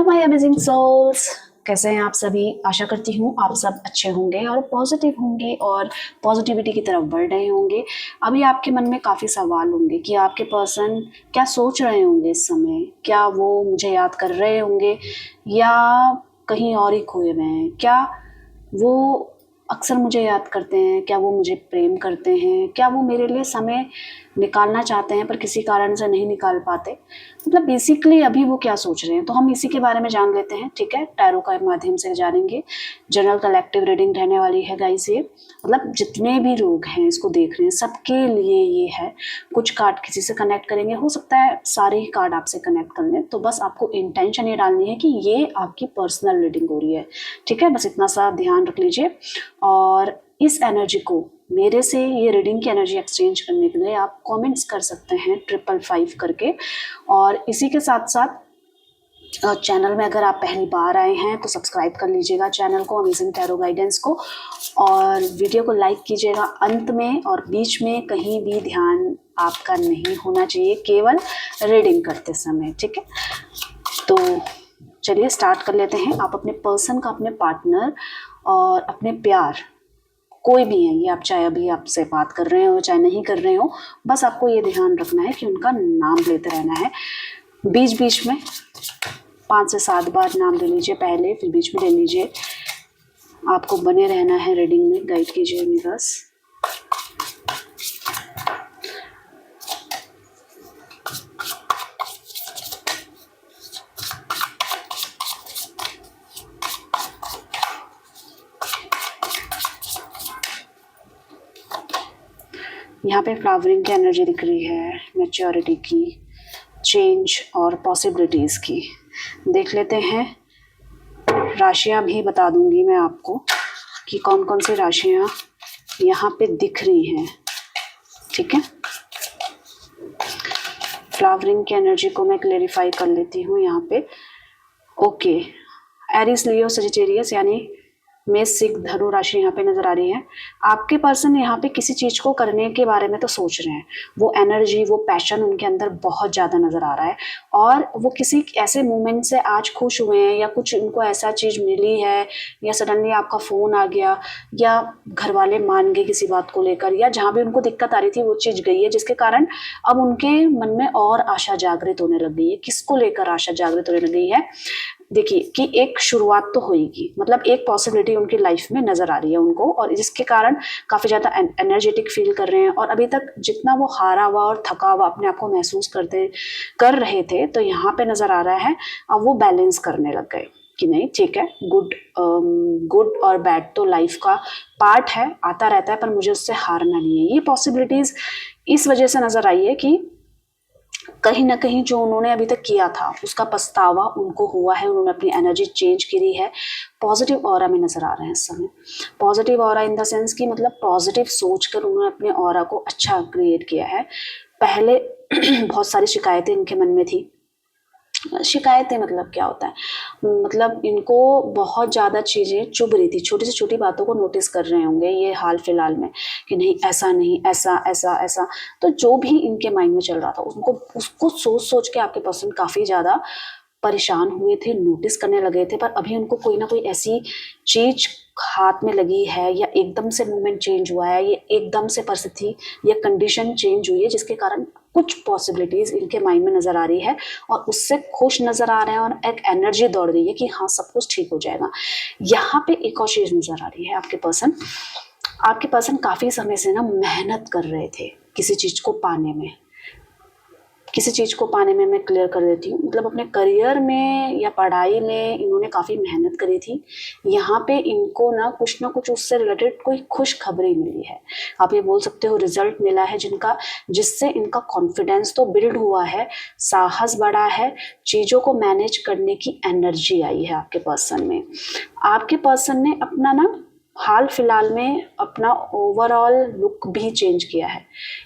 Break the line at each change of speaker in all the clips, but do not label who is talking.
My amazing souls, कैसे हैं आप सभी। आशा करती हूँ आप सब अच्छे होंगे और पॉजिटिव होंगे और पॉजिटिविटी की तरफ बढ़ रहे होंगे। अभी आपके मन में काफ़ी सवाल होंगे कि आपके पर्सन क्या सोच रहे होंगे इस समय। क्या वो मुझे याद कर रहे होंगे या कहीं और ही खोए हुए हैं। क्या वो अक्सर मुझे याद करते हैं, क्या वो मुझे प्रेम करते हैं, क्या वो मेरे लिए समय निकालना चाहते हैं पर किसी कारण से नहीं निकाल पाते। मतलब बेसिकली अभी वो क्या सोच रहे हैं, तो हम इसी के बारे में जान लेते हैं। ठीक है, टैरो के माध्यम से जानेंगे। जनरल कलेक्टिव रीडिंग रहने वाली है गाइस। ये मतलब जितने भी लोग हैं इसको देख रहे हैं सबके लिए ये है। कुछ कार्ड किसी से कनेक्ट करेंगे, हो सकता है सारे ही कार्ड आपसे कनेक्ट कर लें, तो बस आपको इंटेंशन ये डालनी है कि ये आपकी पर्सनल रीडिंग हो रही है। ठीक है, बस इतना सा ध्यान रख लीजिए। और इस एनर्जी को मेरे से ये रीडिंग की एनर्जी एक्सचेंज करने के लिए आप कमेंट्स कर सकते हैं 555 करके। और इसी के साथ साथ चैनल में अगर आप पहली बार आए हैं तो सब्सक्राइब कर लीजिएगा चैनल को, अमेजिंग टैरो गाइडेंस को, और वीडियो को लाइक कीजिएगा अंत में। और बीच में कहीं भी ध्यान आपका नहीं होना चाहिए, केवल रीडिंग करते समय। ठीक है, तो चलिए स्टार्ट कर लेते हैं। आप अपने पर्सन का, अपने पार्टनर और अपने प्यार, कोई भी है ये, आप चाहे अभी आपसे बात कर रहे हो चाहे नहीं कर रहे हो, बस आपको ये ध्यान रखना है कि उनका नाम लेते रहना है। बीच बीच में 5 से 7 बार नाम ले लीजिए, पहले फिर बीच में ले लीजिए। आपको बने रहना है रीडिंग में, गाइड कीजिए यूनिवर्स। यहाँ पे फ्लावरिंग की एनर्जी दिख रही है, मैच्योरिटी की, चेंज और पॉसिबिलिटीज़ की। देख लेते हैं। राशियाँ भी बता दूंगी मैं आपको कि कौन कौन सी राशियाँ यहाँ पे दिख रही हैं। ठीक है, फ्लावरिंग की एनर्जी को मैं क्लेरिफाई कर लेती हूँ यहाँ पे। ओके, एरिस, लियो, सजिटेरियस यानी मेष, सिंह, धनु राशि यहाँ पे नजर आ रही है। आपके पर्सन यहाँ पे किसी चीज को करने के बारे में तो सोच रहे हैं। वो एनर्जी, वो पैशन उनके अंदर बहुत ज्यादा नजर आ रहा है। और वो किसी ऐसे मोमेंट से आज खुश हुए हैं, या कुछ उनको ऐसा चीज मिली है, या सडनली आपका फोन आ गया, या घर वाले मान गए किसी बात को लेकर, या जहाँ भी उनको दिक्कत आ रही थी वो चीज गई है, जिसके कारण अब उनके मन में और आशा जागृत होने लग गई है। किसको लेकर आशा जागृत होने लग गई है? देखिए कि एक शुरुआत तो होगी, मतलब एक पॉसिबिलिटी उनकी लाइफ में नजर आ रही है उनको, और जिसके कारण काफी ज्यादा एनर्जेटिक फील कर रहे हैं। और अभी तक जितना वो हारा हुआ और थका हुआ अपने आप को महसूस कर रहे थे, तो यहाँ पे नजर आ रहा है अब वो बैलेंस करने लग गए कि नहीं ठीक है, गुड और बैड तो लाइफ का पार्ट है, आता रहता है, पर मुझे उससे हारना नहीं है। ये पॉसिबिलिटीज इस वजह से नजर आई है कि कहीं ना कहीं जो उन्होंने अभी तक किया था उसका पछतावा उनको हुआ है। उन्होंने अपनी एनर्जी चेंज करी है। पॉजिटिव ऑरा में नजर आ रहे हैं इस समय। Positive aura in the sense कि मतलब पॉजिटिव सोचकर उन्होंने अपने ऑरा को अच्छा क्रिएट किया है। पहले बहुत सारी शिकायतें इनके मन में थी। शिकायतें मतलब क्या होता है, मतलब इनको बहुत ज़्यादा चीज़ें चुभ रही थी, छोटी से छोटी बातों को नोटिस कर रहे होंगे ये हाल फिलहाल में कि नहीं ऐसा नहीं, ऐसा ऐसा ऐसा। तो जो भी इनके माइंड में चल रहा था उसको सोच सोच के आपके पर्सन काफ़ी ज़्यादा परेशान हुए थे, नोटिस करने लगे थे। पर अभी उनको कोई ना कोई ऐसी चीज हाथ में लगी है, या एकदम से मूवमेंट चेंज हुआ है, या एकदम से परिस्थिति या कंडीशन चेंज हुई है, जिसके कारण कुछ पॉसिबिलिटीज इनके माइंड में नजर आ रही है और उससे खुश नजर आ रहे हैं, और एक एनर्जी दौड़ रही है कि हाँ सब कुछ ठीक हो जाएगा। यहाँ पे एक और चीज नजर आ रही है, आपके पर्सन काफी समय से ना मेहनत कर रहे थे किसी चीज को पाने में। किसी चीज़ को पाने में मैं क्लियर कर देती हूँ, मतलब अपने करियर में या पढ़ाई में इन्होंने काफ़ी मेहनत करी थी। यहाँ पे इनको ना कुछ उससे रिलेटेड कोई खुश खबरी मिली है। आप ये बोल सकते हो रिजल्ट मिला है जिससे इनका कॉन्फिडेंस तो बिल्ड हुआ है, साहस बढ़ा है, चीज़ों को मैनेज करने की एनर्जी आई है आपके पर्सन में। आपके पर्सन ने अपना ना हाल फिलहाल में अपना ओवरऑल लुक भी चेंज किया है,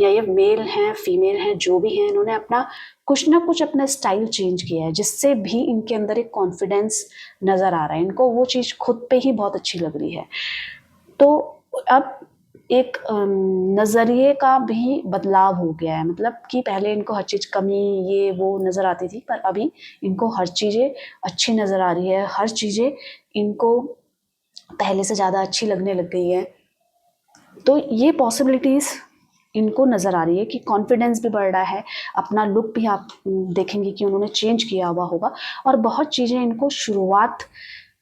या ये मेल हैं फीमेल हैं जो भी हैं, इन्होंने अपना कुछ ना कुछ अपना स्टाइल चेंज किया है, जिससे भी इनके अंदर एक कॉन्फिडेंस नजर आ रहा है। इनको वो चीज़ खुद पे ही बहुत अच्छी लग रही है। तो अब एक नज़रिए का भी बदलाव हो गया है। मतलब कि पहले इनको हर चीज़ कमी ये वो नज़र आती थी, पर अभी इनको हर चीज़ें अच्छी नज़र आ रही है, हर चीज़ें इनको पहले से ज़्यादा अच्छी लगने लग गई है। तो ये पॉसिबिलिटीज़ इनको नज़र आ रही है कि कॉन्फिडेंस भी बढ़ रहा है, अपना लुक भी आप देखेंगे कि उन्होंने चेंज किया हुआ होगा, और बहुत चीज़ें इनको शुरुआत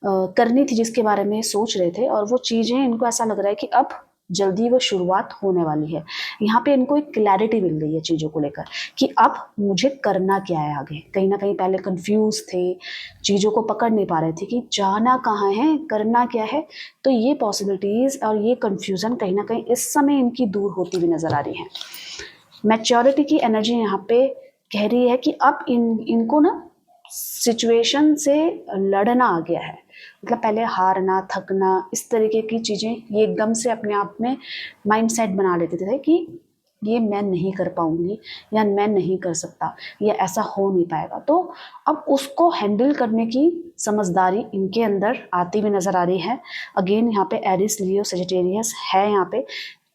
करनी थी जिसके बारे में सोच रहे थे, और वो चीज़ें इनको ऐसा लग रहा है कि अब जल्दी वो शुरुआत होने वाली है। यहाँ पे इनको एक क्लैरिटी मिल गई है चीज़ों को लेकर कि अब मुझे करना क्या है आगे। कहीं ना कहीं पहले कंफ्यूज थे, चीज़ों को पकड़ नहीं पा रहे थे कि जाना कहाँ है, करना क्या है। तो ये पॉसिबिलिटीज़ और ये कंफ्यूजन कहीं ना कहीं इस समय इनकी दूर होती हुई नज़र आ रही है। मैच्योरिटी की एनर्जी यहाँ पे कह रही है कि अब इनको ना सिचुएशन से लड़ना आ गया है। मतलब पहले हारना, थकना, इस तरीके की चीज़ें ये एकदम से अपने आप में माइंडसेट बना लेते थे कि ये मैं नहीं कर पाऊंगी, या मैं नहीं कर सकता, या ऐसा हो नहीं पाएगा। तो अब उसको हैंडल करने की समझदारी इनके अंदर आती हुई नज़र आ रही है। अगेन यहाँ पे एरिस, लियो, सजिटेरियस है। यहाँ पे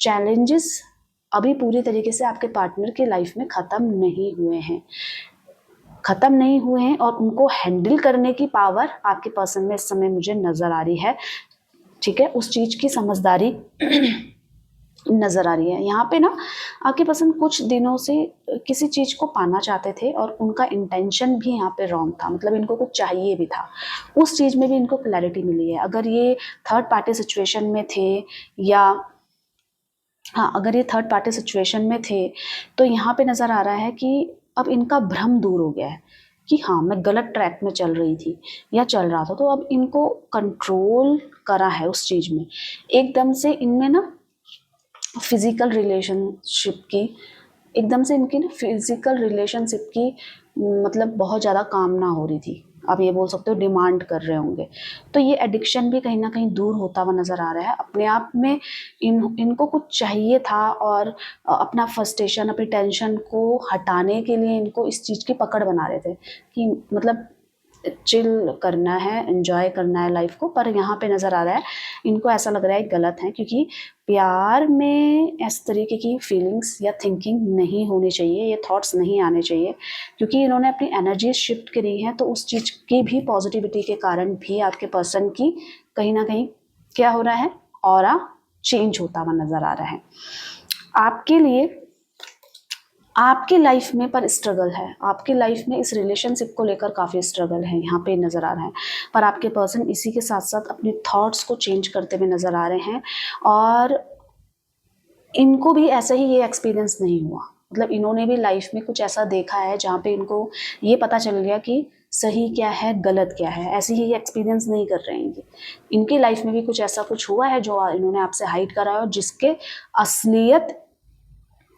चैलेंजेस अभी पूरी तरीके से आपके पार्टनर के लाइफ में ख़त्म नहीं हुए हैं, और उनको हैंडल करने की पावर आपके पर्सन में इस समय मुझे नज़र आ रही है। ठीक है, उस चीज़ की समझदारी नज़र आ रही है। यहाँ पे ना आपके पर्सन कुछ दिनों से किसी चीज़ को पाना चाहते थे, और उनका इंटेंशन भी यहाँ पे रॉन्ग था। मतलब इनको कुछ चाहिए भी था, उस चीज़ में भी इनको क्लैरिटी मिली है। अगर ये थर्ड पार्टी सिचुएशन में थे, या हाँ, अगर ये थर्ड पार्टी सिचुएशन में थे, तो यहाँ पे नज़र आ रहा है कि अब इनका भ्रम दूर हो गया है कि हाँ, मैं गलत ट्रैक में चल रही थी या चल रहा था। तो अब इनको कंट्रोल करा है उस चीज़ में। एकदम से इनमें ना फिजिकल रिलेशनशिप की एकदम से इनकी ना फिजिकल रिलेशनशिप की मतलब बहुत ज़्यादा कामना हो रही थी। आप ये बोल सकते हो डिमांड कर रहे होंगे। तो ये एडिक्शन भी कहीं ना कहीं दूर होता हुआ नज़र आ रहा है। अपने आप में इनको कुछ चाहिए था, और अपना फ्रस्ट्रेशन, अपनी टेंशन को हटाने के लिए इनको इस चीज़ की पकड़ बना रहे थे कि मतलब चिल करना है, एंजॉय करना है लाइफ को। पर यहाँ पे नज़र आ रहा है इनको ऐसा लग रहा है गलत है, क्योंकि प्यार में इस तरीके की फीलिंग्स या थिंकिंग नहीं होनी चाहिए, ये थॉट्स नहीं आने चाहिए, क्योंकि इन्होंने अपनी एनर्जी शिफ्ट करी है। तो उस चीज़ की भी पॉजिटिविटी के कारण भी आपके पर्सन की कहीं ना कहीं क्या हो रहा है, ऑरा चेंज होता हुआ नज़र आ रहा है। आपके लिए आपकी लाइफ में पर स्ट्रगल है, आपकी लाइफ में इस रिलेशनशिप को लेकर काफ़ी स्ट्रगल है यहाँ पे नज़र आ रहा है। पर आपके पर्सन इसी के साथ साथ अपने थॉट्स को चेंज करते हुए नज़र आ रहे हैं, और इनको भी ऐसा ही ये एक्सपीरियंस नहीं हुआ। मतलब इन्होंने भी लाइफ में कुछ ऐसा देखा है जहाँ पे इनको ये पता चल गया कि सही क्या है, गलत क्या है। ऐसे ही ये एक्सपीरियंस नहीं कर रहे हैं। इनकी लाइफ में भी कुछ ऐसा कुछ हुआ है जो इन्होंने आपसे हाइड करा है, और जिसके असलियत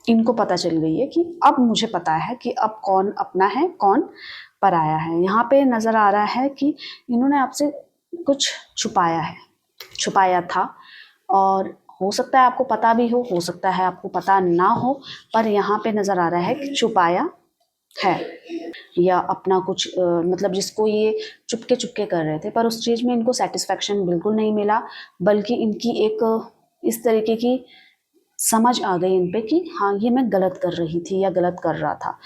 इनको पता चल गई है कि अब मुझे पता है कि अब कौन अपना है, कौन पराया है। यहाँ पे नज़र आ रहा है कि इन्होंने आपसे कुछ छुपाया था, और हो सकता है आपको पता भी हो सकता है आपको पता ना हो, पर यहाँ पे नज़र आ रहा है कि छुपाया है, या अपना कुछ मतलब जिसको ये चुपके चुपके कर रहे थे, पर उस चीज़ में इनको सेटिस्फैक्शन बिल्कुल नहीं मिला, बल्कि इनकी एक इस तरीके की समझ आ गई इन पे कि हाँ, ये मैं गलत कर रही थी या गलत कर रहा था।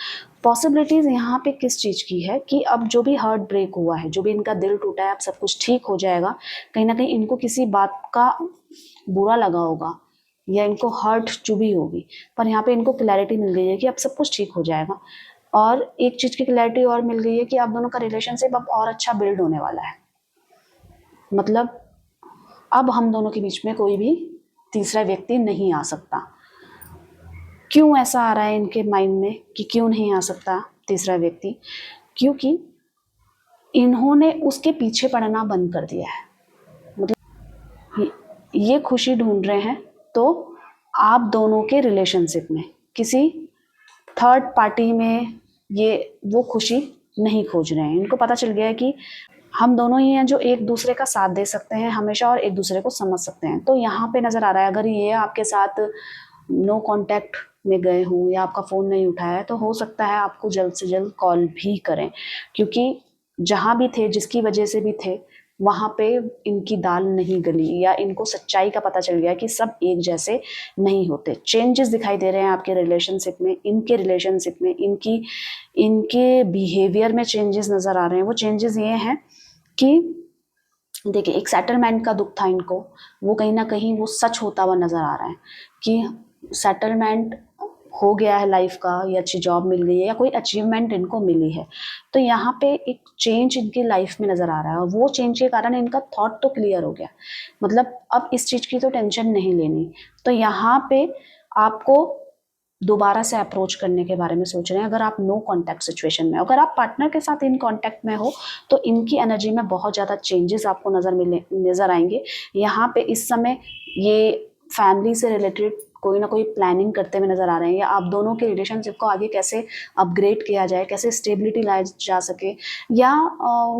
पॉसिबिलिटीज़ यहाँ पे किस चीज़ की है कि अब जो भी हार्ट ब्रेक हुआ है, जो भी इनका दिल टूटा है, अब सब कुछ ठीक हो जाएगा। कहीं ना कहीं इनको किसी बात का बुरा लगा होगा, या इनको हर्ट चुभी होगी, पर यहाँ पे इनको क्लैरिटी मिल गई है कि अब सब कुछ ठीक हो जाएगा। और एक चीज़ की क्लैरिटी और मिल गई है कि आप दोनों का रिलेशनशिप अब और अच्छा बिल्ड होने वाला है। मतलब अब हम दोनों के बीच में कोई भी तीसरा व्यक्ति नहीं आ सकता। क्यों ऐसा आ रहा है इनके माइंड में कि क्यों नहीं आ सकता तीसरा व्यक्ति? क्योंकि इन्होंने उसके पीछे पड़ना बंद कर दिया है। मतलब ये खुशी ढूंढ रहे हैं तो आप दोनों के रिलेशनशिप में, किसी थर्ड पार्टी में ये वो खुशी नहीं खोज रहे हैं। इनको पता चल गया है कि हम दोनों ही हैं जो एक दूसरे का साथ दे सकते हैं हमेशा, और एक दूसरे को समझ सकते हैं। तो यहाँ पे नज़र आ रहा है अगर ये आपके साथ नो कांटेक्ट में गए हों या आपका फ़ोन नहीं उठाया है, तो हो सकता है आपको जल्द से जल्द कॉल भी करें, क्योंकि जहाँ भी थे, जिसकी वजह से भी थे, वहाँ पे इनकी दाल नहीं गली, या इनको सच्चाई का पता चल गया कि सब एक जैसे नहीं होते। चेंजेस दिखाई दे रहे हैं आपके रिलेशनशिप में, इनके रिलेशनशिप में, इनके बिहेवियर में चेंजेस नज़र आ रहे हैं। वो चेंजेस ये हैं कि देखिए, एक सेटलमेंट का दुख था इनको, वो कहीं ना कहीं वो सच होता हुआ नज़र आ रहा है कि सेटलमेंट हो गया है लाइफ का, या अच्छी जॉब मिल गई है, या कोई अचीवमेंट इनको मिली है। तो यहाँ पे एक चेंज इनकी लाइफ में नज़र आ रहा है, और वो चेंज के कारण इनका थॉट तो क्लियर हो गया, मतलब अब इस चीज़ की तो टेंशन नहीं लेनी। तो यहाँ पे आपको दोबारा से अप्रोच करने के बारे में सोच रहे हैं। अगर आप नो कांटेक्ट सिचुएशन में, अगर आप पार्टनर के साथ इन कांटेक्ट में हो, तो इनकी एनर्जी में बहुत ज़्यादा चेंजेस आपको नज़र आएंगे। यहाँ पे इस समय ये फैमिली से रिलेटेड कोई ना कोई प्लानिंग करते हुए नज़र आ रहे हैं, या आप दोनों के रिलेशनशिप को आगे कैसे अपग्रेड किया जाए, कैसे स्टेबिलिटी लाया जा सके, या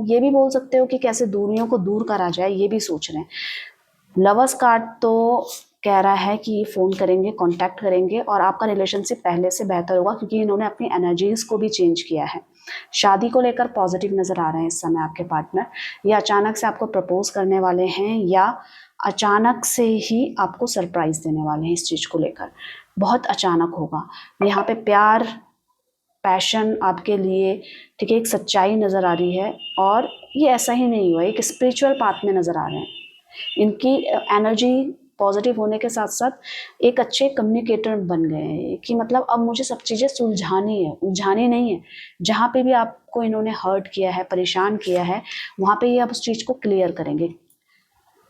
ये भी बोल सकते हो कि कैसे दूरियों को दूर करा जाए, ये भी सोच रहे हैं। लवर्स कार्ड तो कह रहा है कि ये फ़ोन करेंगे, कांटेक्ट करेंगे, और आपका रिलेशनशिप पहले से बेहतर होगा, क्योंकि इन्होंने अपनी एनर्जीज़ को भी चेंज किया है। शादी को लेकर पॉजिटिव नज़र आ रहे हैं इस समय आपके पार्टनर, या अचानक से आपको प्रपोज करने वाले हैं, या अचानक से ही आपको सरप्राइज़ देने वाले हैं। इस चीज़ को लेकर बहुत अचानक होगा। यहाँ पे प्यार, पैशन आपके लिए, ठीक है, एक सच्चाई नज़र आ रही है, और ये ऐसा ही नहीं हुआ, एक स्पिरिचुअल पाथ में नज़र आ रहे हैं। इनकी एनर्जी पॉजिटिव होने के साथ साथ एक अच्छे कम्युनिकेटर बन गए हैं, कि मतलब अब मुझे सब चीज़ें सुलझानी है, उलझानी नहीं है। जहाँ पे भी आपको इन्होंने हर्ट किया है, परेशान किया है, वहाँ पे ये अब उस चीज़ को क्लियर करेंगे।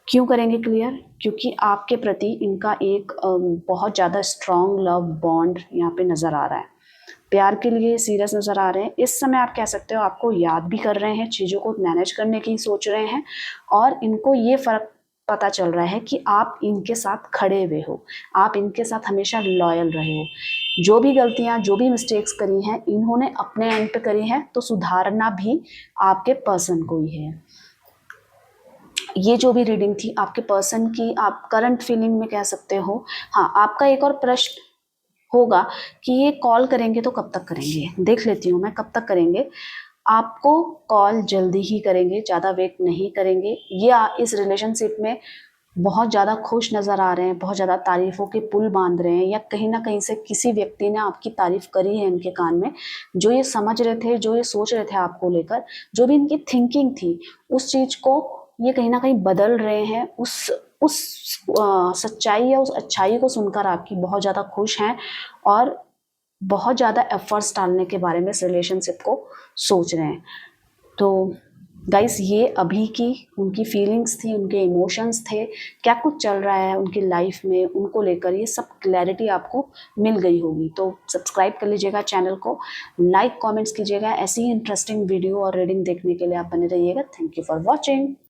क्यों करेंगे क्लियर? क्योंकि आपके प्रति इनका एक बहुत ज़्यादा स्ट्रॉन्ग लव बॉन्ड यहाँ पे नज़र आ रहा है। प्यार के लिए सीरियस नज़र आ रहे हैं। इस समय आप कह सकते हो आपको याद भी कर रहे हैं, चीज़ों को मैनेज करने की सोच रहे हैं, और इनको ये फ़र्क पता चल रहा है कि आप इनके साथ खड़े हुए हो, आप इनके साथ हमेशा लॉयल रहे हो। जो भी गलतियाँ, जो भी मिस्टेक्स करी हैं, इन्होंने अपने एंड पे करी हैं, तो सुधारना भी आपके पर्सन को ही है। ये जो भी रीडिंग थी आपके पर्सन की, आप करंट फीलिंग में कह सकते हो। हाँ, आपका एक और प्रश्न होगा कि ये कॉल करेंगे तो कब तक करेंगे। देख लेती हूँ मैं कब तक करेंगे। आपको कॉल जल्दी ही करेंगे, ज़्यादा वेट नहीं करेंगे। ये इस रिलेशनशिप में बहुत ज़्यादा खुश नज़र आ रहे हैं, बहुत ज़्यादा तारीफ़ों के पुल बांध रहे हैं, या कहीं ना कहीं से किसी व्यक्ति ने आपकी तारीफ़ करी है इनके कान में। जो ये समझ रहे थे, जो ये सोच रहे थे आपको लेकर, जो भी इनकी थिंकिंग थी, उस चीज़ को ये कहीं ना कहीं बदल रहे हैं। उस सच्चाई या उस अच्छाई को सुनकर आपकी बहुत ज़्यादा खुश हैं, और बहुत ज़्यादा एफर्ट्स डालने के बारे में इस रिलेशनशिप को सोच रहे हैं। तो गाइस, ये अभी की उनकी फीलिंग्स थी, उनके इमोशंस थे, क्या कुछ चल रहा है उनकी लाइफ में उनको लेकर, ये सब क्लैरिटी आपको मिल गई होगी। तो सब्सक्राइब कर लीजिएगा चैनल को, लाइक कमेंट्स कीजिएगा। ऐसी ही इंटरेस्टिंग वीडियो और रीडिंग देखने के लिए आप बने रहिएगा। Thank you for watching.